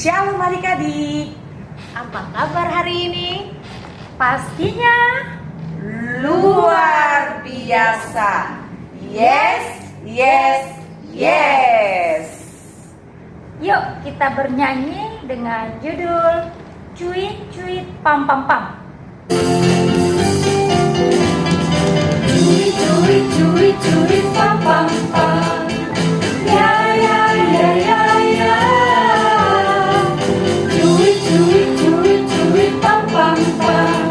Shalom adik-adik. Apa kabar hari ini? Pastinya luar biasa. Yes, yes, yes. Yuk kita bernyanyi dengan judul Cuit Cuit Pam Pam Pam. Cuit cuit cuit cuit pam pam pam. Ya ya ya ya ya. Cuit cuit cuit cuit pam pam pam.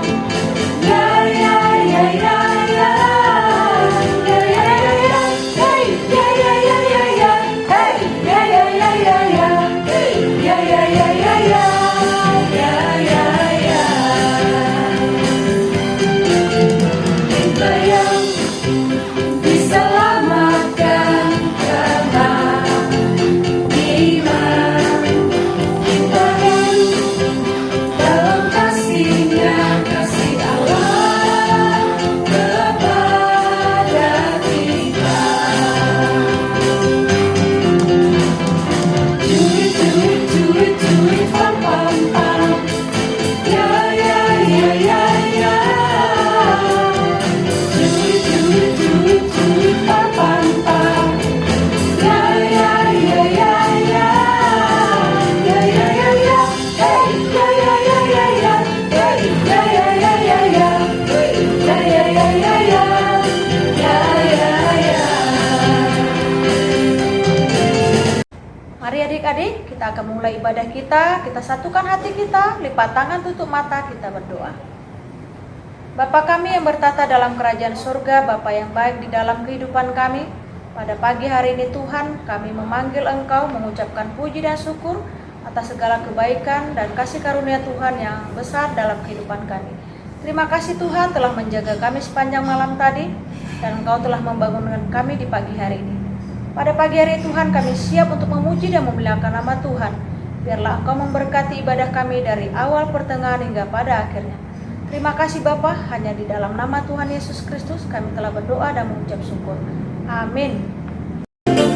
Ya ya ya ya ya. Ya ya ya ya. Hey ya ya ya ya ya. Hey ya ya ya ya ya. Hey ya ya ya ya ya. Ya ya ya. Kita yang diselamatkan karena iman. Kita yang dalam kasih-Nya, kasih Allah kepada kita. Cuit cuit cuit cuit pam pam pam. Ya ya ya ya ya. Cuit cuit cuit cuit pam pam pam. Ya ya ya ya ya. Ya ya ya ya. Hey ya ya ya ya ya. Hey ya ya ya ya ya. Hey ya ya ya ya ya. Ya ya ya. Mari adik-adik, kita akan mulai ibadah kita. Kita satukan hati kita, lipat tangan, tutup mata, kita berdoa. Bapa kami yang bertata dalam kerajaan surga, Bapa yang baik di dalam kehidupan kami, pada pagi hari ini Tuhan, kami memanggil Engkau, mengucapkan puji dan syukur atas segala kebaikan dan kasih karunia Tuhan yang besar dalam kehidupan kami. Terima kasih Tuhan telah menjaga kami sepanjang malam tadi, dan Engkau telah membangunkan kami di pagi hari ini. Pada pagi hari Tuhan, kami siap untuk memuji dan memuliakan nama Tuhan. Biarlah Engkau memberkati ibadah kami dari awal, pertengahan, hingga pada akhirnya. Terima kasih Bapa, hanya di dalam nama Tuhan Yesus Kristus kami telah berdoa dan mengucap syukur. Amin.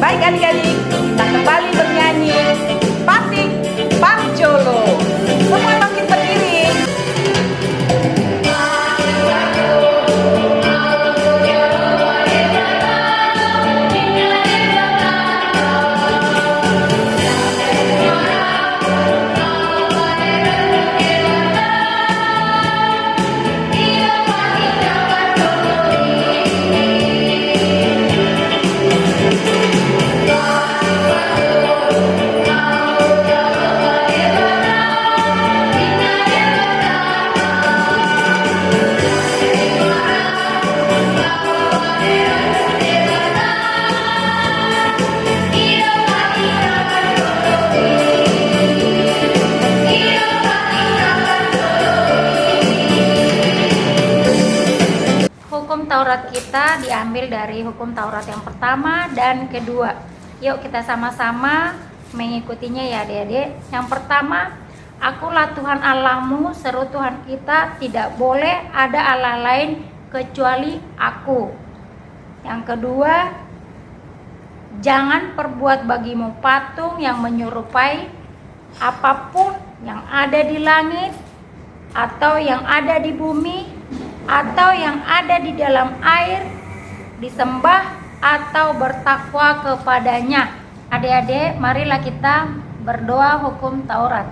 Baik adik-adik, kita kembali bernyanyi Patik Parjolo. Semua bangkit berdiri. Hukum Taurat kita diambil dari hukum Taurat yang pertama dan kedua. Yuk kita sama-sama mengikutinya ya adik-adik. Yang pertama, Akulah Tuhan Allahmu, seru Tuhan kita, tidak boleh ada Allah lain kecuali Aku. Yang kedua, jangan perbuat bagimu patung yang menyerupai apapun yang ada di langit atau yang ada di bumi atau yang ada di dalam air, disembah atau bertakwa kepadanya. Adik-adik, marilah kita berdoa hukum Taurat.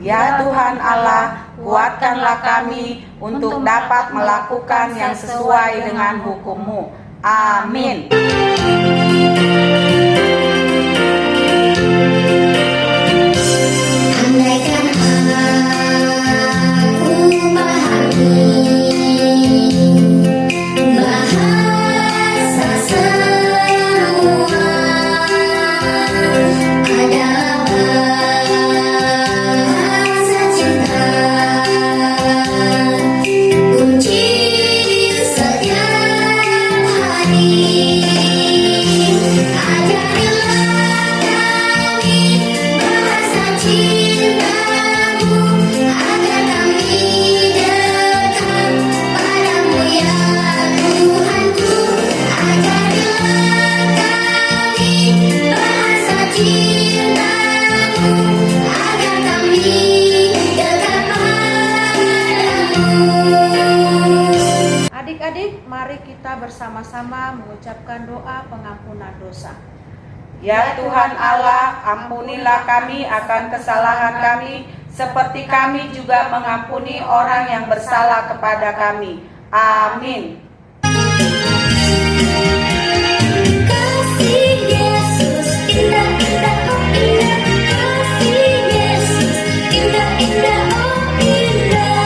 Ya Tuhan Allah, kuatkanlah kami untuk dapat melakukan yang sesuai dengan hukum-Mu. Amin. Andaikan aku memahami bahasa semua, ada bahasa cinta, kunci setiap hari. Ajarilah Mari kita bersama-sama mengucapkan doa pengampunan dosa. Ya Tuhan Allah, ampunilah kami akan kesalahan kami, seperti kami juga mengampuni orang yang bersalah kepada kami. Amin. Kasih Yesus indah indah oh indah, kasih Yesus indah indah oh indah,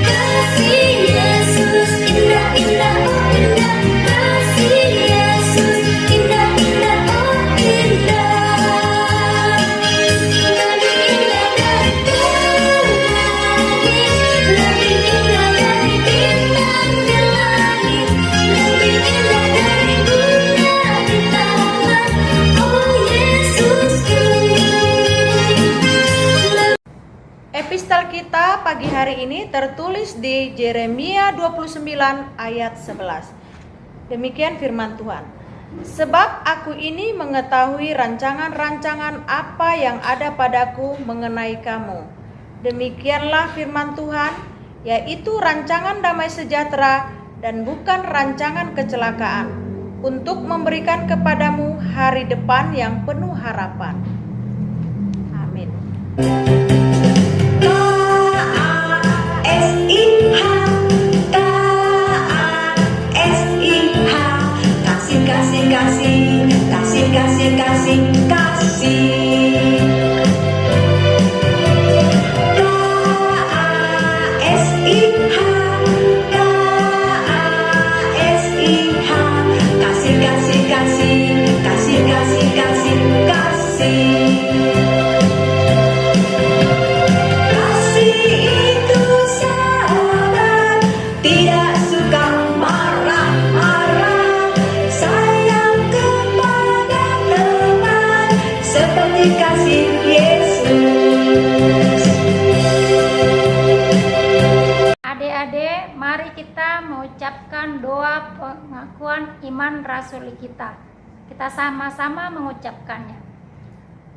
kasih Yesus indah indah oh indah, kasih Yesus indah indah oh indah, lebih indah dari pelangi, lebih indah dari bintang di langit, lebih indah dari bunga di taman, oh Yesusku. Epistel kita pagi hari ini tertulis di Yeremia 29 ayat 11. Demikian firman Tuhan. Sebab aku ini mengetahui rancangan-rancangan apa yang ada padaku mengenai kamu. Demikianlah firman Tuhan, yaitu rancangan damai sejahtera dan bukan rancangan kecelakaan, untuk memberikan kepadamu hari depan yang penuh harapan. Amin. Kasih itu sabar, tidak suka marah-marah, sayang kepada teman, seperti kasih Yesus. Adik-adik, mari kita mengucapkan doa pengakuan iman rasuli kita. Kita sama-sama mengucapkannya.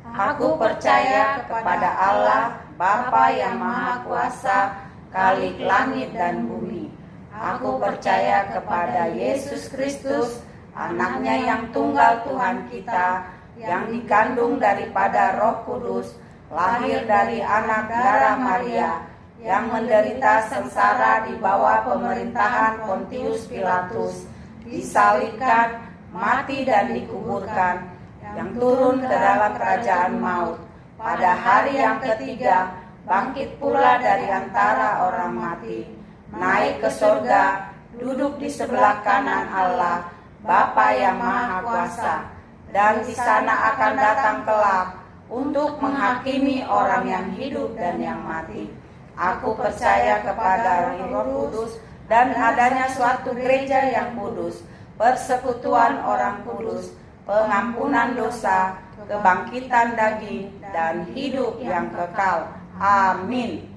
Aku percaya kepada Allah, Bapa yang Maha Kuasa, Khalik langit dan bumi. Aku percaya kepada Yesus Kristus, anaknya yang tunggal Tuhan kita, yang dikandung daripada Roh Kudus, lahir dari anak darah Maria, yang menderita sengsara di bawah pemerintahan Pontius Pilatus, disalibkan, mati dan dikuburkan, yang turun ke dalam kerajaan maut, pada hari yang ketiga bangkit pula dari antara orang mati, naik ke sorga, duduk di sebelah kanan Allah, Bapa yang Maha Kuasa, dan di sana akan datang kelak untuk menghakimi orang yang hidup dan yang mati. Aku percaya kepada Roh Kudus dan adanya suatu gereja yang kudus, persekutuan orang kudus, pengampunan dosa, kebangkitan daging, dan hidup yang kekal. Amin.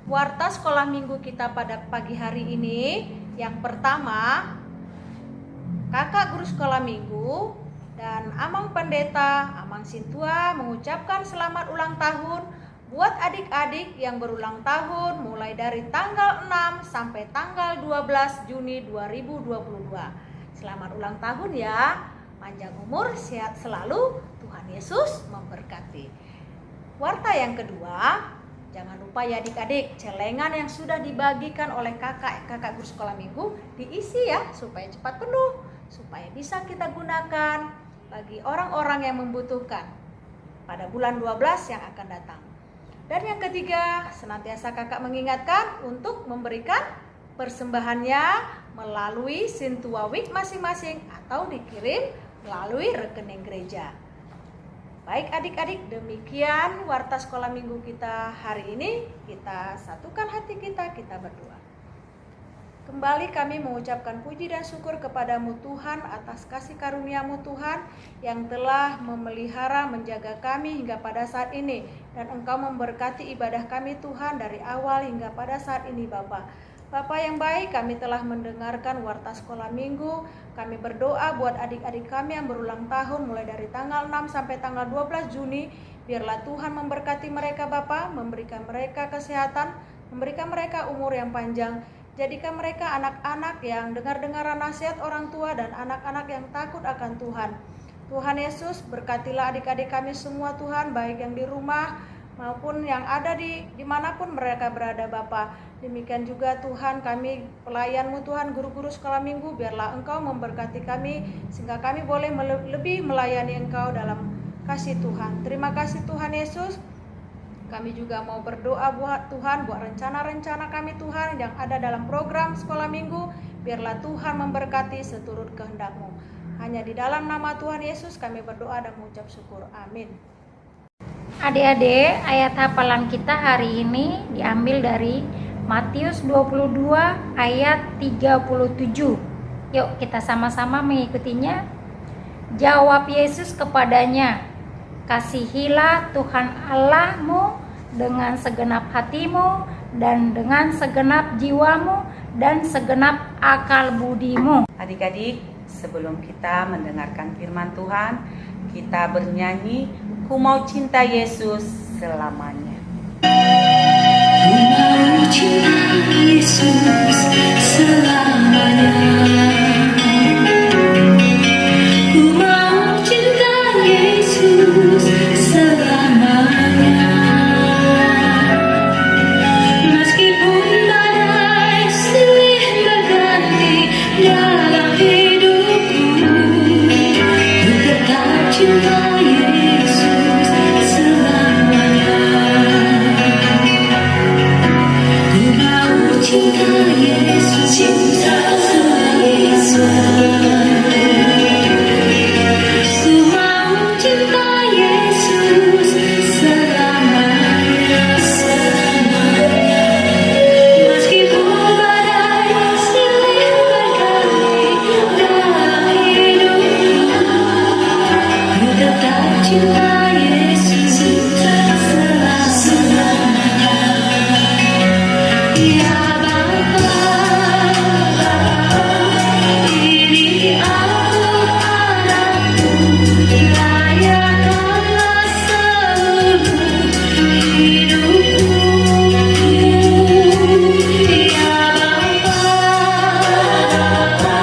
Warta sekolah minggu kita pada pagi hari ini, yang pertama, kakak guru sekolah minggu dan Amang Pendeta, Amang Sintua mengucapkan selamat ulang tahun buat adik-adik yang berulang tahun mulai dari tanggal 6 sampai tanggal 12 Juni 2022. Selamat ulang tahun ya. Panjang umur, sehat selalu, Tuhan Yesus memberkati. Warta yang kedua, jangan lupa ya adik-adik, celengan yang sudah dibagikan oleh kakak guru sekolah minggu diisi ya, supaya cepat penuh, supaya bisa kita gunakan bagi orang-orang yang membutuhkan pada bulan 12 yang akan datang. Dan yang ketiga, senantiasa kakak mengingatkan untuk memberikan persembahannya melalui Sintua Week masing-masing atau dikirim melalui rekening gereja. Baik adik-adik, demikian warta sekolah minggu kita hari ini. Kita satukan hati kita berdoa. Kembali kami mengucapkan puji dan syukur kepadamu Tuhan atas kasih karuniamu Tuhan yang telah memelihara menjaga kami hingga pada saat ini. Dan Engkau memberkati ibadah kami Tuhan dari awal hingga pada saat ini Bapa. Bapa yang baik, kami telah mendengarkan warta sekolah minggu. Kami berdoa buat adik-adik kami yang berulang tahun mulai dari tanggal 6 sampai tanggal 12 Juni. Biarlah Tuhan memberkati mereka Bapa, memberikan mereka kesehatan, memberikan mereka umur yang panjang. Jadikan mereka anak-anak yang dengar-dengaran nasihat orang tua dan anak-anak yang takut akan Tuhan. Tuhan Yesus, berkatilah adik-adik kami semua Tuhan, baik yang di rumah maupun yang ada dimanapun mereka berada Bapa. Demikian juga Tuhan, kami pelayan-Mu Tuhan, guru-guru sekolah minggu, biarlah Engkau memberkati kami sehingga kami boleh lebih melayani Engkau dalam kasih Tuhan. Terima kasih Tuhan Yesus. Kami juga mau berdoa buat Tuhan, buat rencana-rencana kami Tuhan yang ada dalam program sekolah minggu. Biarlah Tuhan memberkati seturut kehendak-Mu. Hanya di dalam nama Tuhan Yesus kami berdoa dan mengucap syukur. Amin. Adik-adik, ayat hafalan kita hari ini diambil dari Matius 22 ayat 37. Yuk kita sama-sama mengikutinya. Jawab Yesus kepadanya, kasihilah Tuhan Allahmu dengan segenap hatimu dan dengan segenap jiwamu dan segenap akal budimu. Adik-adik, sebelum kita mendengarkan firman Tuhan, kita bernyanyi, Ku mau cinta Yesus selamanya. Ku mau cinta Yesus selamanya. Ku mau cinta Yesus selamanya. Meskipun badai silih berganti dalam hidupku, ku tetap cinta Yesus selamanya. Ku mau cinta Yesus, cinta Yesus. Ku mau cinta Yesus selamanya, selamanya. Meskipun badai silih berganti dalam hidupku, ku tetap cinta Yesus, cinta selamanya. Ya Bapa, ini aku anakmu, layakanlah seluruh hidupku. Ya Bapa,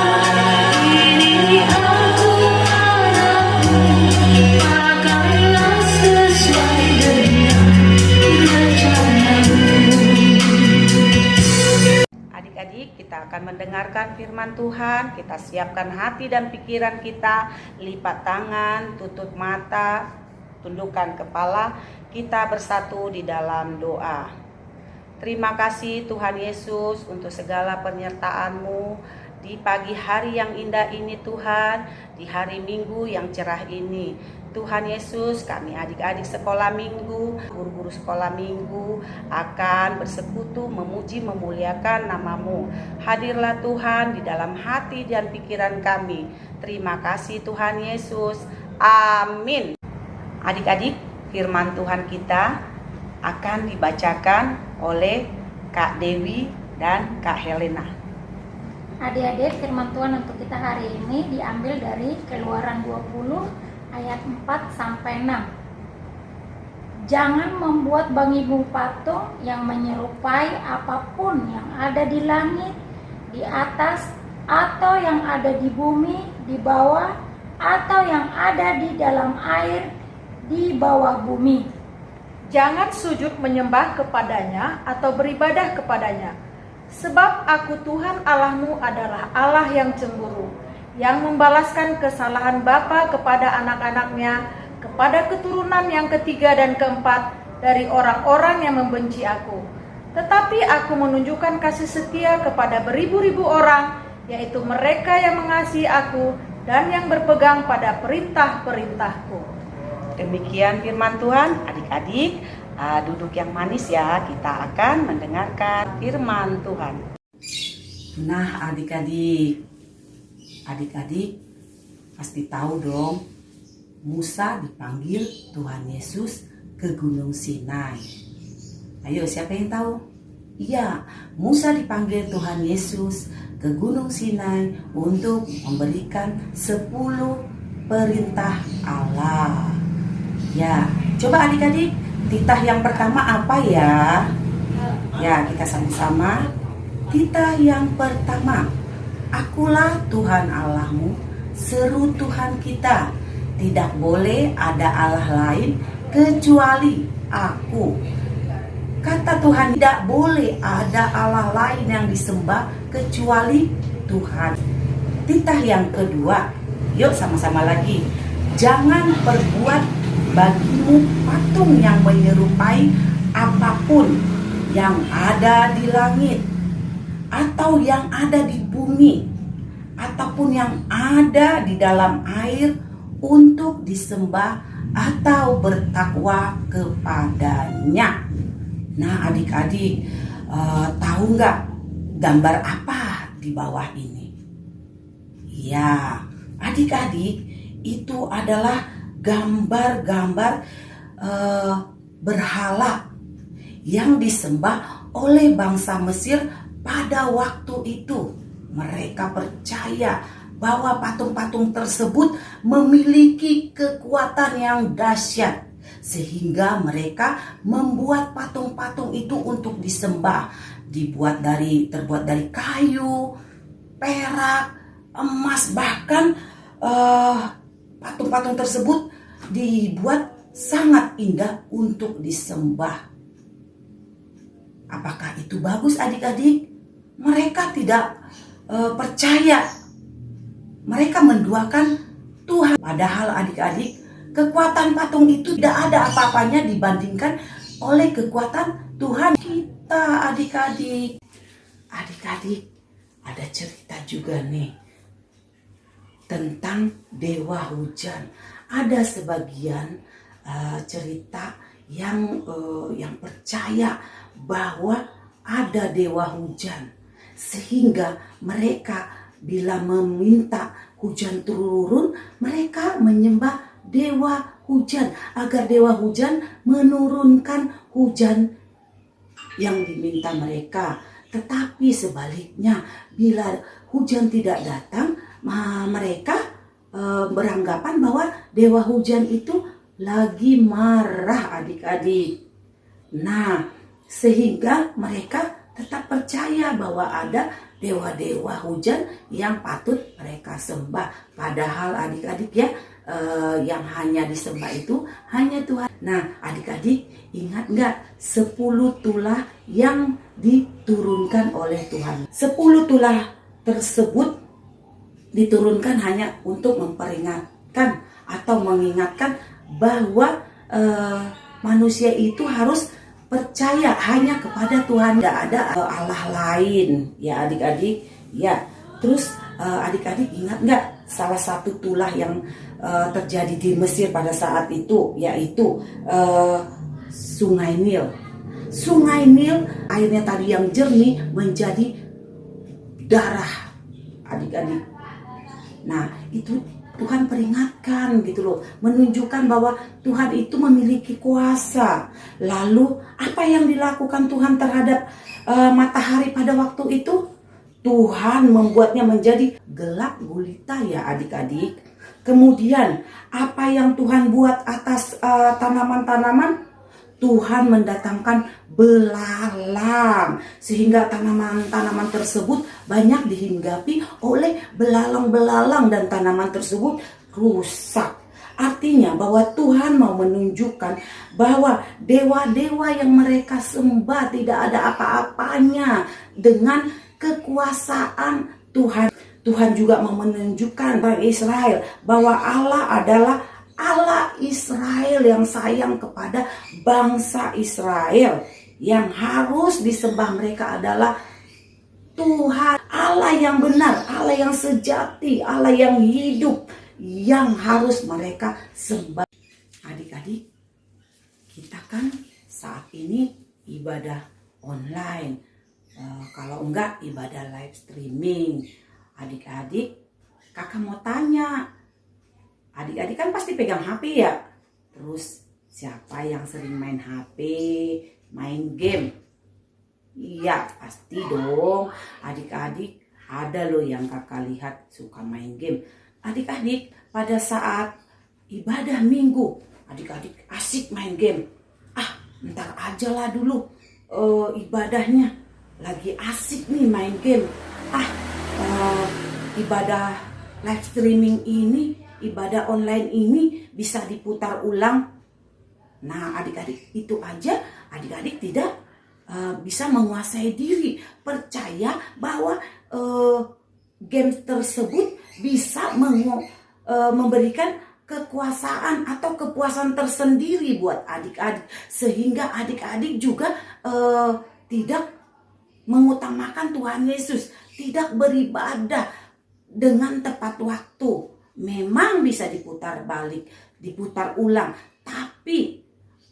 ini aku anakmu, pakailah sesuai dengan rencanamu. Adik-adik, kita akan mendengarkan firman Tuhan. Kita siapkan hati dan pikiran kita, lipat tangan, tutup mata, tundukkan kepala. Kita bersatu di dalam doa. Terima kasih Tuhan Yesus untuk segala penyertaan-Mu di pagi hari yang indah ini Tuhan, di hari Minggu yang cerah ini. Tuhan Yesus, kami adik-adik sekolah minggu, guru-guru sekolah minggu akan bersekutu memuji memuliakan nama-Mu. Hadirlah Tuhan di dalam hati dan pikiran kami. Terima kasih Tuhan Yesus. Amin. Adik-adik, firman Tuhan kita akan dibacakan oleh Kak Dewi dan Kak Helena. Adik-adik, firman Tuhan untuk kita hari ini diambil dari Keluaran 20 ayat 4 sampai 6. Jangan membuat bagimu patung yang menyerupai apapun yang ada di langit, di atas, atau yang ada di bumi, di bawah, atau yang ada di dalam air, di bawah bumi. Jangan sujud menyembah kepadanya atau beribadah kepadanya. Sebab aku Tuhan Allahmu adalah Allah yang cemburu, yang membalaskan kesalahan bapa kepada anak-anaknya, kepada keturunan yang ketiga dan keempat dari orang-orang yang membenci aku. Tetapi aku menunjukkan kasih setia kepada beribu-ribu orang, yaitu mereka yang mengasihi aku dan yang berpegang pada perintah-perintahku. Demikian firman Tuhan. Adik-adik, duduk yang manis ya. Kita akan mendengarkan firman Tuhan. Nah adik-adik pasti tahu dong, Musa dipanggil Tuhan Yesus ke Gunung Sinai. Ayo, siapa yang tahu? Iya, Musa dipanggil Tuhan Yesus ke Gunung Sinai untuk memberikan 10 perintah Allah. Ya, coba adik-adik, titah yang pertama apa ya? Ya, kita sama-sama. Kita yang pertama, akulah Tuhan Allahmu, seru Tuhan kita. Tidak boleh ada Allah lain kecuali aku. Kata Tuhan, tidak boleh ada Allah lain yang disembah kecuali Tuhan. Titah yang kedua, yuk sama-sama lagi. Jangan perbuat bagimu patung yang menyerupai apapun yang ada di langit, atau yang ada di bumi, ataupun yang ada di dalam air untuk disembah atau bertakwa kepadanya. Nah, adik-adik, tahu nggak gambar apa di bawah ini? Ya, adik-adik, itu adalah gambar-gambar berhala yang disembah oleh bangsa Mesir pada waktu itu. Mereka percaya bahwa patung-patung tersebut memiliki kekuatan yang dahsyat, sehingga mereka membuat patung-patung itu untuk disembah. Terbuat dari kayu, perak, emas, bahkan patung-patung tersebut dibuat sangat indah untuk disembah. Apakah itu bagus, adik-adik? Mereka tidak percaya. Mereka menduakan Tuhan. Padahal adik-adik, kekuatan patung itu tidak ada apa-apanya dibandingkan oleh kekuatan Tuhan kita, adik-adik. Adik-adik, ada cerita juga nih tentang dewa hujan. Ada sebagian cerita yang percaya bahwa ada dewa hujan, sehingga mereka bila meminta hujan turun, mereka menyembah dewa hujan agar dewa hujan menurunkan hujan yang diminta mereka. Tetapi sebaliknya, bila hujan tidak datang, mereka beranggapan bahwa dewa hujan itu lagi marah, adik-adik. Nah, sehingga mereka tetap percaya bahwa ada dewa-dewa hujan yang patut mereka sembah. Padahal adik-adik ya, yang hanya disembah itu hanya Tuhan. Nah, adik-adik ingat nggak 10 tulah yang diturunkan oleh Tuhan? 10 tulah tersebut diturunkan hanya untuk memperingatkan atau mengingatkan bahwa manusia itu harus percaya hanya kepada Tuhan, tidak ada Allah lain, ya adik-adik. Ya, terus adik-adik ingat nggak salah satu tulah yang terjadi di Mesir pada saat itu, yaitu Sungai Nil. Sungai Nil airnya tadi yang jernih menjadi darah, adik-adik. Nah, itu Tuhan peringatkan gitu loh, menunjukkan bahwa Tuhan itu memiliki kuasa. Lalu apa yang dilakukan Tuhan terhadap matahari pada waktu itu? Tuhan membuatnya menjadi gelap gulita, ya adik-adik. Kemudian apa yang Tuhan buat atas tanaman-tanaman? Tuhan mendatangkan belalang, sehingga tanaman-tanaman tersebut banyak dihinggapi oleh belalang-belalang dan tanaman tersebut rusak. Artinya bahwa Tuhan mau menunjukkan bahwa dewa-dewa yang mereka sembah tidak ada apa-apanya dengan kekuasaan Tuhan. Tuhan juga mau menunjukkan bagi Israel bahwa Allah adalah Allah Israel yang sayang kepada bangsa Israel. Yang harus disembah mereka adalah Tuhan, Allah yang benar, Allah yang sejati, Allah yang hidup, yang harus mereka sembah. Adik-adik, kita kan saat ini ibadah online, kalau enggak ibadah live streaming. Adik-adik, kakak mau tanya, adik-adik kan pasti pegang HP ya. Terus siapa yang sering main HP, main game? Iya, pasti dong. Adik-adik, ada loh yang kakak lihat suka main game. Adik-adik, pada saat ibadah minggu, adik-adik asik main game. Ntar aja lah dulu. ibadahnya lagi asik nih main game. Ibadah live streaming ini, ibadah online ini bisa diputar ulang. Nah, adik-adik, itu aja adik-adik tidak bisa menguasai diri. Percaya bahwa game tersebut bisa memberikan kekuasaan atau kepuasan tersendiri buat adik-adik, sehingga adik-adik juga tidak mengutamakan Tuhan Yesus, tidak beribadah dengan tepat waktu. Memang bisa diputar balik, diputar ulang, tapi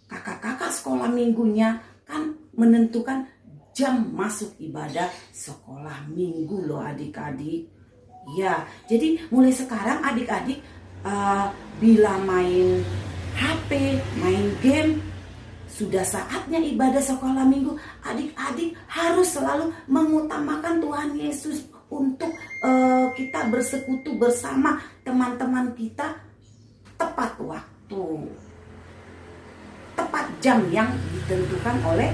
kakak-kakak sekolah minggunya kan menentukan jam masuk ibadah sekolah minggu loh adik-adik. Ya, jadi mulai sekarang adik-adik bila main HP, main game, sudah saatnya ibadah sekolah minggu, adik-adik harus selalu mengutamakan Tuhan Yesus untuk kita bersekutu bersama teman-teman kita tepat waktu, tepat jam yang ditentukan oleh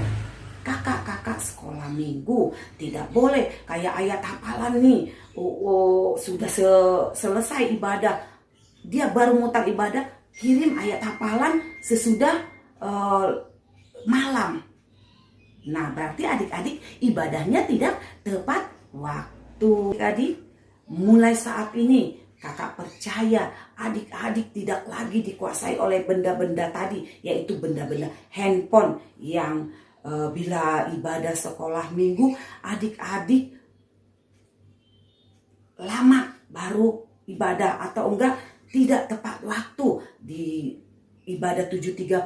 kakak-kakak sekolah minggu. Tidak boleh kayak ayat hafalan nih, sudah selesai ibadah, dia baru mutar ibadah, kirim ayat hafalan sesudah malam. Nah, berarti adik-adik ibadahnya tidak tepat waktu. Adik, mulai saat ini kakak percaya adik-adik tidak lagi dikuasai oleh benda-benda tadi, yaitu benda-benda handphone yang bila ibadah sekolah minggu adik-adik lama baru ibadah atau enggak tidak tepat waktu. Di ibadah 7.30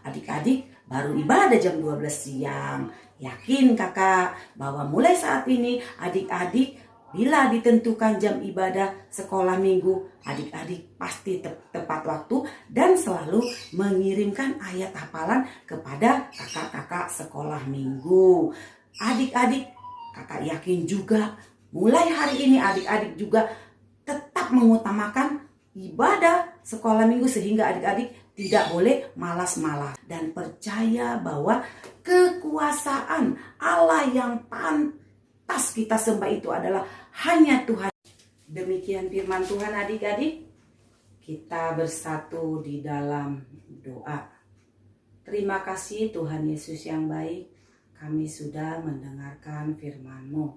adik-adik baru ibadah jam 12 siang. Yakin kakak bahwa mulai saat ini adik-adik bila ditentukan jam ibadah sekolah minggu, adik-adik pasti tepat waktu dan selalu mengirimkan ayat hafalan kepada kakak-kakak sekolah minggu. Adik-adik, kakak yakin juga mulai hari ini adik-adik juga tetap mengutamakan ibadah sekolah minggu sehingga adik-adik tidak boleh malas-malas dan percaya bahwa kekuasaan Allah yang pantas kita sembah itu adalah hanya Tuhan. Demikian firman Tuhan adik-adik. Kita bersatu di dalam doa. Terima kasih Tuhan Yesus yang baik. Kami sudah mendengarkan firman-Mu.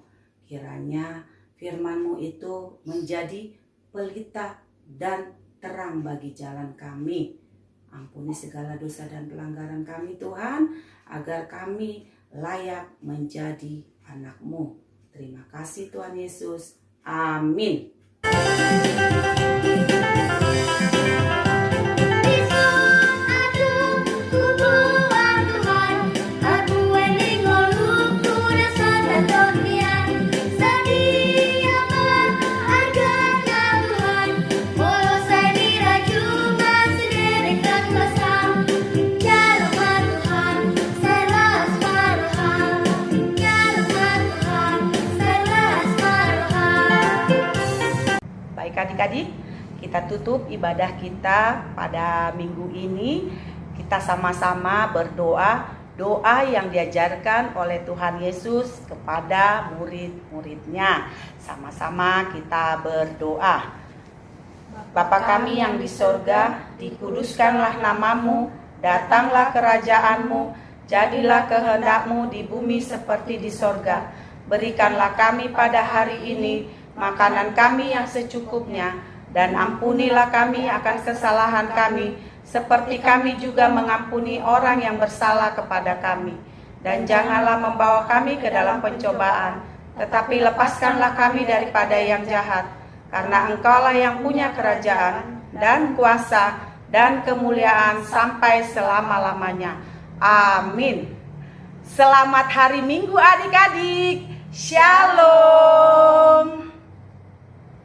Kiranya firman-Mu itu menjadi pelita dan terang bagi jalan kami. Ampuni segala dosa dan pelanggaran kami Tuhan, agar kami layak menjadi anak-Mu. Terima kasih Tuhan Yesus. Amin. Adik-adik, kita tutup ibadah kita pada minggu ini. Kita sama-sama berdoa, doa yang diajarkan oleh Tuhan Yesus kepada murid-muridnya. Sama-sama kita berdoa. Bapa kami yang di sorga, dikuduskanlah namamu, datanglah kerajaanmu, jadilah kehendak-Mu di bumi seperti di sorga. Berikanlah kami pada hari ini makanan kami yang secukupnya, dan ampunilah kami akan kesalahan kami, seperti kami juga mengampuni orang yang bersalah kepada kami. Dan janganlah membawa kami ke dalam pencobaan, tetapi lepaskanlah kami daripada yang jahat, karena Engkaulah yang punya kerajaan, dan kuasa, dan kemuliaan sampai selama-lamanya. Amin. Selamat hari Minggu adik-adik. Shalom.